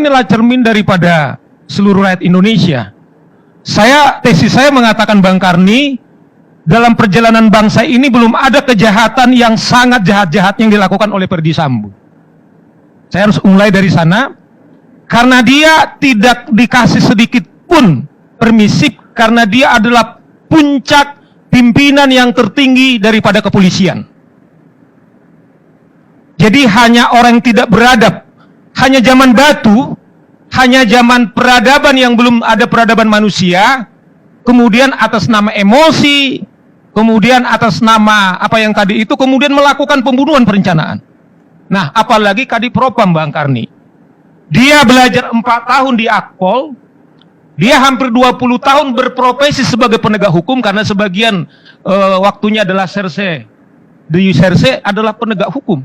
Inilah cermin daripada seluruh rakyat Indonesia. Tesis saya mengatakan, Bang Karni, dalam perjalanan bangsa ini belum ada kejahatan yang sangat jahat-jahat yang dilakukan oleh Ferdy Sambo. Saya harus mulai dari sana, karena dia tidak dikasih sedikit pun permisif, karena dia adalah puncak pimpinan yang tertinggi daripada kepolisian. Jadi hanya orang yang tidak beradab, hanya zaman batu, hanya zaman peradaban yang belum ada peradaban manusia, kemudian atas nama emosi, kemudian atas nama apa yang tadi itu, kemudian melakukan pembunuhan perencanaan. Nah, apalagi Kadipropam, Bang Karni. Dia belajar 4 tahun di Akpol, dia hampir 20 tahun berprofesi sebagai penegak hukum, karena sebagian waktunya adalah serse. Di serse adalah penegak hukum.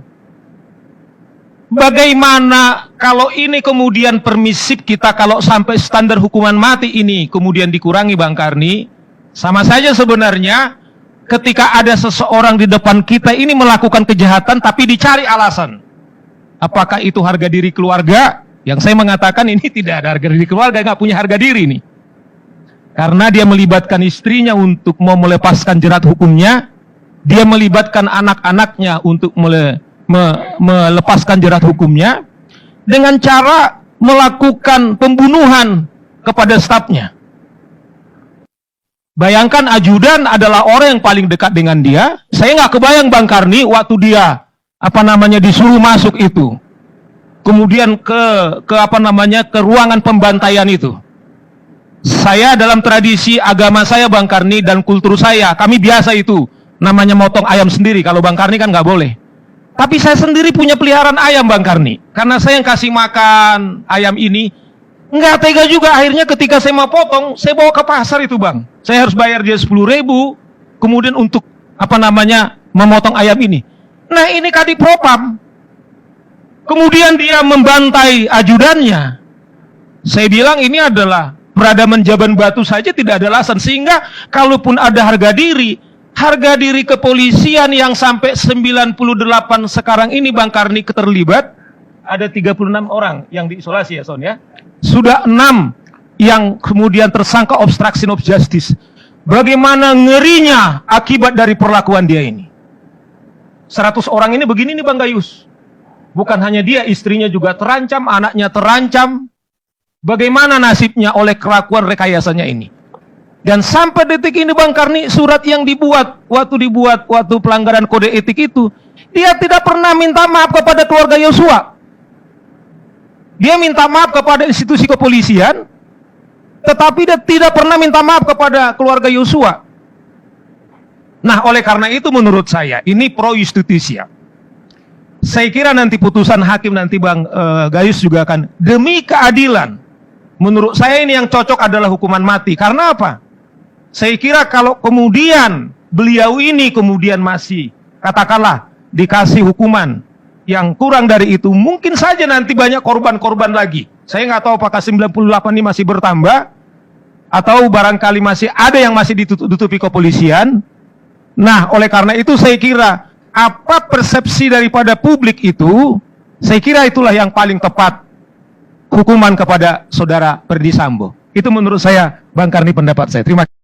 Bagaimana kalau ini kemudian permisif kita, kalau sampai standar hukuman mati ini kemudian dikurangi, Bang Karni? Sama saja sebenarnya ketika ada seseorang di depan kita ini melakukan kejahatan tapi dicari alasan. Apakah itu harga diri keluarga? Yang saya mengatakan ini tidak ada harga diri keluarga, nggak punya harga diri nih. Karena dia melibatkan istrinya untuk mau melepaskan jerat hukumnya, dia melibatkan anak-anaknya untuk melepaskan jerat hukumnya dengan cara melakukan pembunuhan kepada stafnya. Bayangkan ajudan adalah orang yang paling dekat dengan dia. Saya nggak kebayang, Bang Karni, waktu dia disuruh masuk itu, kemudian ke ruangan pembantaian itu. Saya dalam tradisi agama saya, Bang Karni, dan kultur saya, kami biasa itu namanya motong ayam sendiri. Kalau Bang Karni kan nggak boleh. Tapi saya sendiri punya peliharaan ayam, Bang Karni. Karena saya yang kasih makan ayam ini, nggak tega juga. Akhirnya ketika saya mau potong, saya bawa ke pasar itu, Bang. Saya harus bayar dia 10.000, kemudian untuk memotong ayam ini. Nah, ini Kadipropam. Kemudian dia membantai ajudannya. Saya bilang ini adalah peradaban Jaban Batu saja tidak ada alasan. Sehingga kalaupun ada harga diri kepolisian yang sampai 98 sekarang ini, Bang Karni, terlibat, ada 36 orang yang diisolasi ya, Son ya. Sudah 6 yang kemudian tersangka obstruction of justice. Bagaimana ngerinya akibat dari perlakuan dia ini. 100 orang ini begini nih, Bang Gayus. Bukan hanya dia, istrinya juga terancam, anaknya terancam. Bagaimana nasibnya oleh kelakuan rekayasanya ini. Dan sampai detik ini, Bang Karni, surat yang dibuat waktu pelanggaran kode etik itu, dia tidak pernah minta maaf kepada keluarga Yosua. Dia minta maaf kepada institusi kepolisian, tetapi dia tidak pernah minta maaf kepada keluarga Yosua. Nah, oleh karena itu menurut saya, ini pro justisia. Saya kira nanti putusan hakim nanti, Bang Gayus juga akan, demi keadilan, menurut saya ini yang cocok adalah hukuman mati. Karena apa? Saya kira kalau kemudian beliau ini kemudian masih, katakanlah, dikasih hukuman yang kurang dari itu, mungkin saja nanti banyak korban-korban lagi. Saya nggak tahu apakah 98 ini masih bertambah, atau barangkali masih ada yang masih ditutupi kepolisian. Nah, oleh karena itu saya kira, apa persepsi daripada publik itu, saya kira itulah yang paling tepat hukuman kepada saudara Ferdy Sambo. Itu menurut saya, Bang Karni, pendapat saya. Terima kasih.